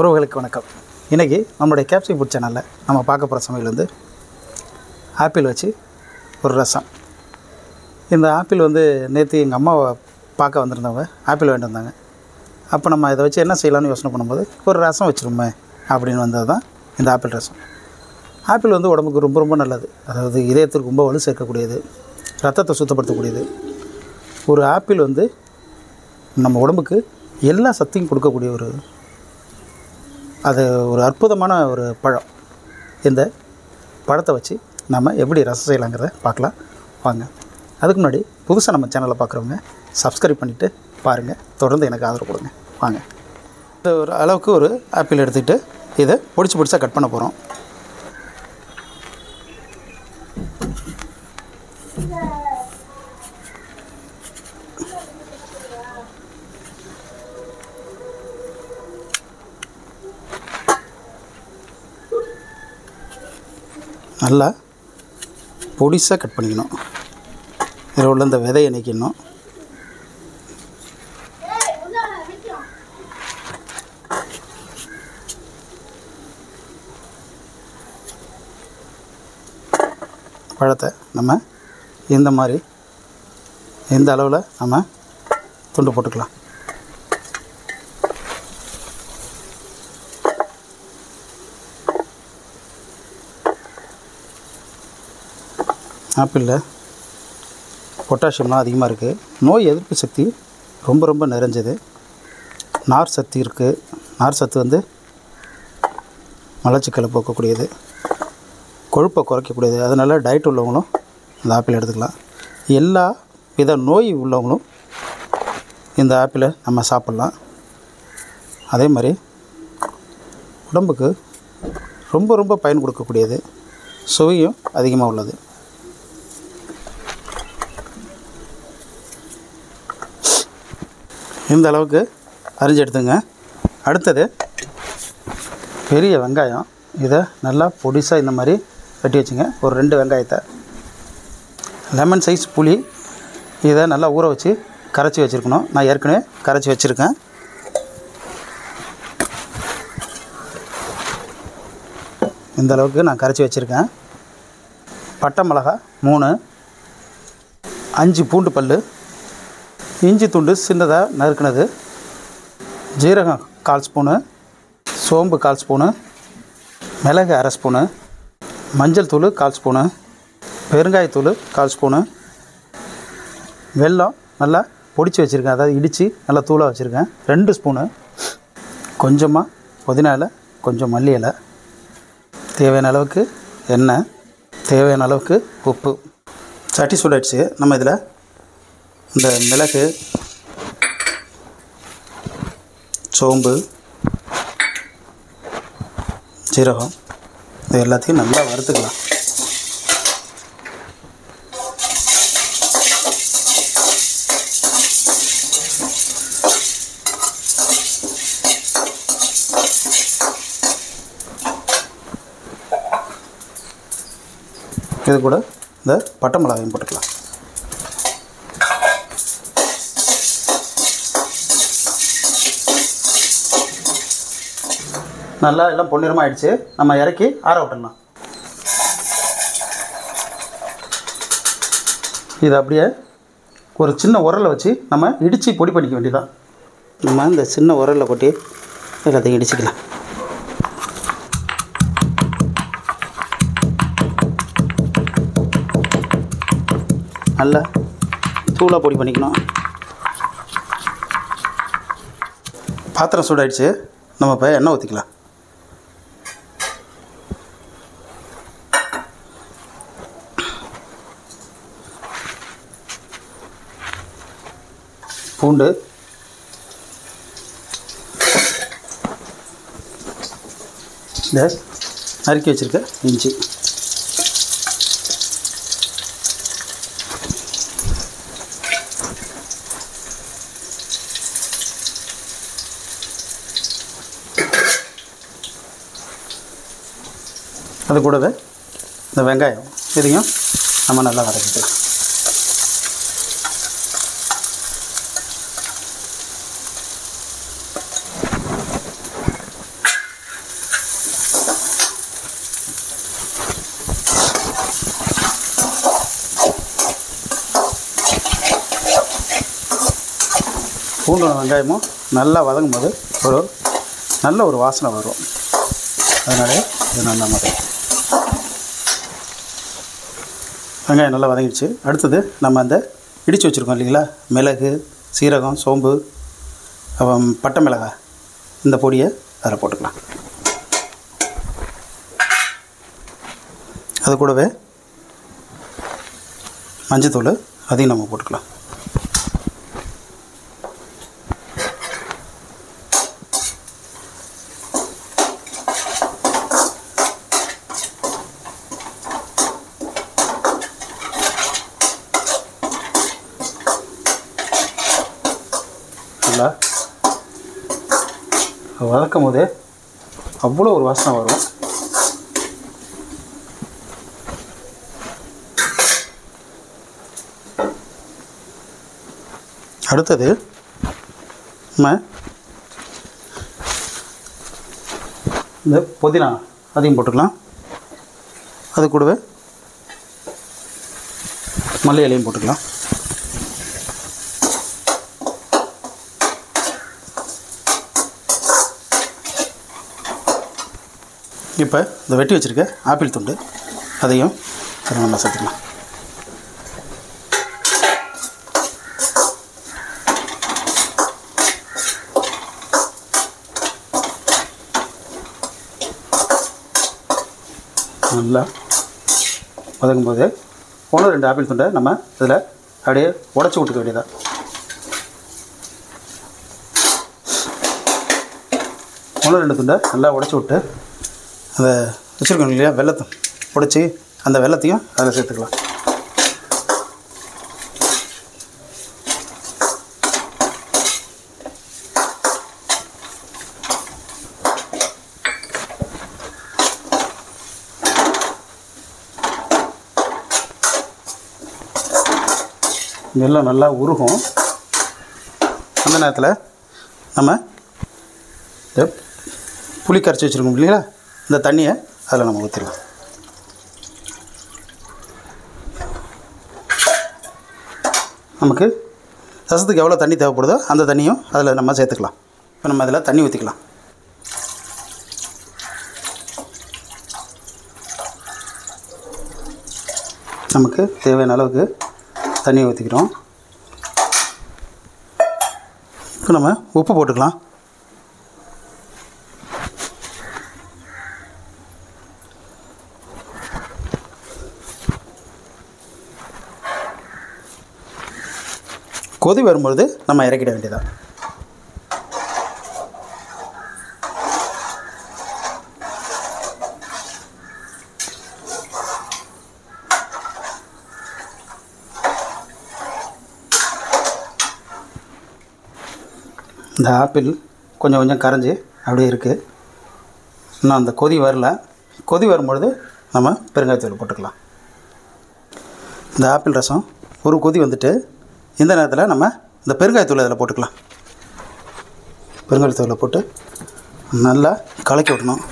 உறவுகளுக்கு வணக்கம். இன்றைக்கி நம்மளுடைய கேப்சி ஃபுட் சேனலில் நம்ம பார்க்க போகிற சமையல் வந்து ஆப்பிள் வச்சு ஒரு ரசம். இந்த ஆப்பிள் வந்து நேற்று எங்கள் அம்மாவை பார்க்க வந்திருந்தவங்க ஆப்பிள் வாங்கிட்டு வந்தாங்க. அப்போ நம்ம இதை வச்சு என்ன செய்யலாம்னு யோசனை பண்ணும்போது ஒரு ரசம் வச்சுருமே அப்படின்னு வந்தது தான் இந்த ஆப்பிள் ரசம். ஆப்பிள் வந்து உடம்புக்கு ரொம்ப ரொம்ப நல்லது. அதாவது இதயத்திற்கு ரொம்ப வலு சேர்க்கக்கூடியது, ரத்தத்தை சுத்தப்படுத்தக்கூடியது. ஒரு ஆப்பிள் வந்து நம்ம உடம்புக்கு எல்லா சக்தியும் கொடுக்கக்கூடிய ஒரு அற்புதமான ஒரு பழம். இந்த பழத்தை வச்சு நம்ம எப்படி ரசம் செய்யலாங்கிறத பார்க்கலாம் வாங்க. அதுக்கு முன்னாடி புதுசாக நம்ம சேனலை பார்க்குறவங்க சப்ஸ்கிரைப் பண்ணிவிட்டு பாருங்கள், தொடர்ந்து எனக்கு ஆதரவு கொடுங்க. வாங்க. இந்த ஒரு அளவுக்கு ஒரு ஆப்பிள் எடுத்துக்கிட்டு இதை பொடிசாக கட் பண்ண போகிறோம். நல்லா பொடிசாக கட் பண்ணிக்கணும். இதில் உள்ள இந்த விதையை நீக்கணும். பழத்தை நம்ம இந்த மாதிரி இந்த அளவில் நம்ம துண்டு போட்டுக்கலாம். ஆப்பிளில் பொட்டாசியம்லாம் அதிகமாக இருக்குது. நோய் எதிர்ப்பு சக்தி ரொம்ப ரொம்ப நிறைஞ்சது. நார் சத்து இருக்குது. நார் சத்து வந்து மலச்சிக்கலை போக்கக்கூடியது, கொழுப்பை குறைக்கக்கூடியது. அதனால் டயட் உள்ளவங்களும் இந்த ஆப்பிள் எடுத்துக்கலாம். எல்லா வித நோய் உள்ளவங்களும் இந்த ஆப்பிளை நம்ம சாப்பிட்லாம். அதே மாதிரி உடம்புக்கு ரொம்ப ரொம்ப பயன் கொடுக்கக்கூடியது, சுவையும் அதிகமாக உள்ளது. இந்த அளவுக்கு அரிஞ்சு எடுத்துங்க. அடுத்தது பெரிய வெங்காயம். இதை நல்லா பொடிசாக இந்த மாதிரி வெட்டி வச்சுங்க. ஒரு 2 வெங்காயத்தை, லெமன் சைஸ் புளி, இதை நல்லா ஊற வச்சு கரைச்சி வச்சுருக்கணும். நான் ஏற்கனவே கரைச்சி வச்சுருக்கேன். இந்த அளவுக்கு நான் கரைச்சி வச்சுருக்கேன். பட்டை மிளகா 3, 5 பூண்டு பல், இஞ்சி துண்டு சின்னதாக நறுக்கினது, ஜீரகம் 1/4 ஸ்பூனு, சோம்பு 1/4 ஸ்பூனு, மிளகு 1/2 ஸ்பூனு, மஞ்சள் தூள் 1/4 ஸ்பூனு, பெருங்காயத்தூள் 1/4 ஸ்பூனு, வெல்லம் நல்லா பொடிச்சு வச்சுருக்கேன், அதாவது இடித்து நல்லா தூளாக வச்சுருக்கேன் 2 ஸ்பூனு, கொஞ்சமாக புதினா இலை, கொஞ்சம் மல்லி இலை, தேவையான அளவுக்கு எண்ணெய், தேவையான அளவுக்கு உப்பு. சட்டி சூடாயிடுச்சு. நம்ம இதில் இந்த மிளகு, சோம்பு, ஜீரகம் இது எல்லாத்தையும் நல்லா வறுத்துக்கலாம். இது கூட இந்த பட்டை மிளகாயும் போட்டுக்கலாம். நல்லா எல்லாம் பொன்னிறமாக ஆயிடுச்சு. நம்ம இறக்கி ஆற விட்டுடலாம். இது அப்படியே ஒரு சின்ன உரலை வச்சு நம்ம இடித்து பொடி பண்ணிக்க வேண்டியதான். நம்ம இந்த சின்ன உரலில் கொட்டி எல்லாத்தையும் இடிச்சிக்கலாம். நல்லா தூளாக பொடி பண்ணிக்கணும். பாத்திரம் சூடாயிடுச்சு. நம்ம இப்போ எண்ணெய் ஊற்றிக்கலாம். பூண்டு, இந்த நறுக்கி வச்சுருக்க இஞ்சி, அது கூடவே இந்த வெங்காயம், இதையும் நம்ம நல்லா வதக்கிக்கலாம். பூண்டும் வெங்காயமும் நல்லா வதங்கும் போது நல்ல ஒரு வாசனை வரும். அதனால இது நல்லா வெங்காயம் நல்லா வதங்கிடுச்சு. அடுத்தது நம்ம அந்த இடித்து வச்சுருக்கோம் இல்லைங்களா, மிளகு, சீரகம், சோம்பு, பட்டை மிளகாய், இந்த பொடியை அதில் போட்டுக்கலாம். அது கூடவே மஞ்சத்தூள் அதையும் நம்ம போட்டுக்கலாம். நல்லா வதக்கும் போதே அவ்வளோ ஒரு வாசனை வரும். அடுத்தது நம்ம இந்த புதினா அதையும் போட்டுக்கலாம். அது கூடவே மல்லி இலையும் போட்டுக்கலாம். இப்போ இந்த வெட்டி வச்சுருக்க ஆப்பிள் துண்டு அதையும் நம்ம சேர்த்துக்கலாம். நல்லா வதங்கும் போது 1-2 ஆப்பிள் துண்டை நம்ம இதில் அப்படியே உடச்சி விட்டுக்க வேண்டியதான். ஒன்று 2 துண்டை நல்லா உடச்சி விட்டு அதை வச்சுருக்கோம் இல்லையா, வெல்லத்தை உடச்சி அந்த வெல்லத்தையும் அதில் சேர்த்துக்கலாம். வெல்லம் நல்லா உருகும். அந்த நேரத்தில் நம்ம இந்த புளி கரைச்சி வச்சுருக்கோம் இல்லைங்களா, இந்த தண்ணியை அதில் நம்ம ஊற்றிடலாம். நமக்கு ரசத்துக்கு எவ்வளோ தண்ணி தேவைப்படுதோ அந்த தண்ணியும் அதில் நம்ம சேர்த்துக்கலாம். இப்போ நம்ம அதில் தண்ணி ஊற்றிக்கலாம். நமக்கு தேவையான அளவுக்கு தண்ணியை ஊற்றிக்கிறோம். இப்போ நம்ம உப்பு போட்டுக்கலாம். கொதி வரும்பொழுது நம்ம இறக்கிட வேண்டியதான். இந்த ஆப்பிள் கொஞ்சம் கொஞ்சம் கரைஞ்சி அப்படியே இருக்குது. இன்னும் அந்த கொதி வரல. கொதி வரும்பொழுது நம்ம பெருங்காயத்தூள் போட்டுக்கலாம். இந்த ஆப்பிள் ரசம் ஒரு கொதி வந்துட்டு இந்த நேரத்தில் நம்ம இந்த பெருங்காயத்தூள் அதில் போட்டுக்கலாம். பெருங்காயத்தூளை போட்டு நல்லா கலக்கி விடணும்.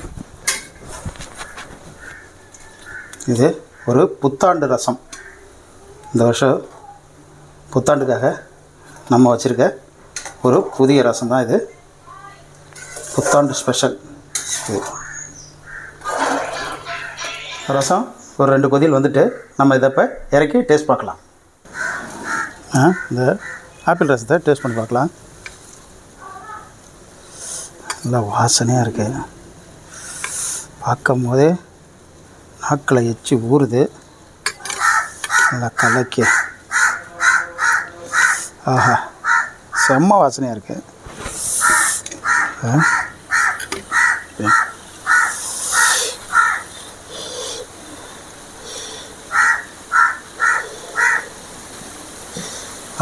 இது ஒரு புத்தாண்டு ரசம். இந்த வருஷம் புத்தாண்டுக்காக நம்ம வச்சுருக்க ஒரு புதிய ரசம் தான் இது. புத்தாண்டு ஸ்பெஷல் இது ரசம். ஒரு 2 கொதியில் வந்துட்டு நம்ம இதை இப்போ இறக்கி டேஸ்ட் பார்க்கலாம். இந்த ஆப்பிள் ரசத்தை டேஸ்ட் பண்ணி பார்க்கலாம். நல்லா வாசனையாக இருக்குது. பார்க்கும் போதே நாக்கில் எச்சி ஊறுது. நல்லா கலக்கி, ஆஹா, செம்ம வாசனையாக இருக்குது.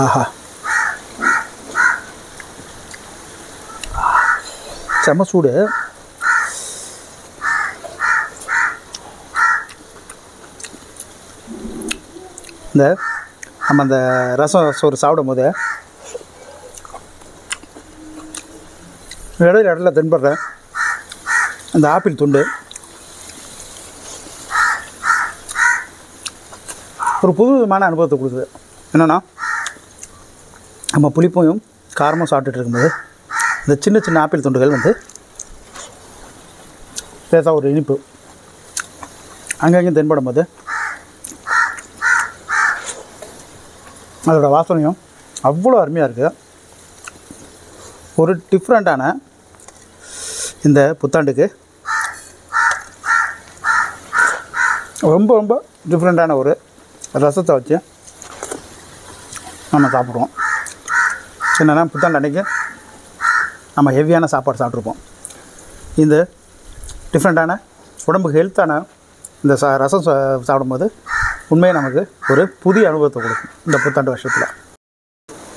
ஆஹா, செம்ம சூடு. நம்ம அந்த ரசம் சோறு சாப்பிடும் போது இடையில தென்படுற அந்த ஆப்பிள் துண்டு ஒரு புது விதமான அனுபவத்தை கொடுக்குது. என்னென்னா, நம்ம புளிப்பையும் காரமாக சாப்பிட்டுட்டு இருக்கும்போது இந்த சின்ன சின்ன ஆப்பிள் துண்டுகள் வந்து லேசாக ஒரு இனிப்பு அங்கங்கேயும் தென்படும் போது அதோடய வாசனையும் அவ்வளோ அருமையாக இருக்குது. ஒரு டிஃப்ரெண்ட்டான இந்த புத்தாண்டுக்கு ரொம்ப ரொம்ப டிஃப்ரெண்ட்டான ஒரு ரசத்தை வச்சு நம்ம சாப்பிடுவோம். என்னென்னா புத்தாண்டு அன்றைக்கி நம்ம ஹெவியான சாப்பாடு சாப்பிட்ருப்போம். இந்த டிஃப்ரெண்ட்டான உடம்புக்கு ஹெல்த்தான இந்த ரசம் சாப்பிடும்போது உண்மையை நமக்கு ஒரு புதிய அனுபவத்தை கொடுக்கும். இந்த புத்தாண்டு வருஷத்தில்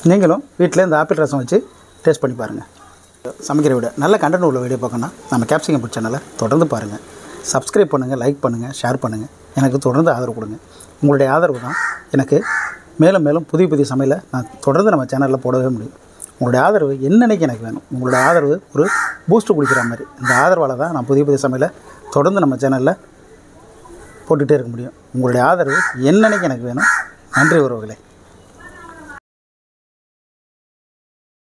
நீங்களும் வீட்டில் இந்த ஆப்பிள் ரசம் வச்சு டேஸ்ட் பண்ணி பாருங்கள். சமைக்கிற வீடியோ நல்ல கண்டென்ட் உள்ள வீடியோ பார்க்கணுன்னா நம்ம கேப்சிகம் ஃபுட் சேனலை தொடர்ந்து பாருங்கள். சப்ஸ்கிரைப் பண்ணுங்கள், லைக் பண்ணுங்கள், ஷேர் பண்ணுங்கள். எனக்கு தொடர்ந்து ஆதரவு கொடுங்க. உங்களுடைய ஆதரவு தான் எனக்கு மேலும் மேலும் புதிய புதிய சமையலை நான் தொடர்ந்து நம்ம சேனலில் போடவே முடியும். உங்களுடைய ஆதரவு என்னன்னைக்கு எனக்கு வேணும். உங்களுடைய ஆதரவு ஒரு பூஸ்ட்டு குடிக்கிற மாதிரி. இந்த ஆதரவால் தான் நான் புதிய புதிய சமையலை தொடர்ந்து நம்ம சேனலில் போட்டுகிட்டே இருக்க முடியும். உங்களுடைய ஆதரவு என்னன்னைக்கு எனக்கு வேணும். நன்றி உறவுகளே.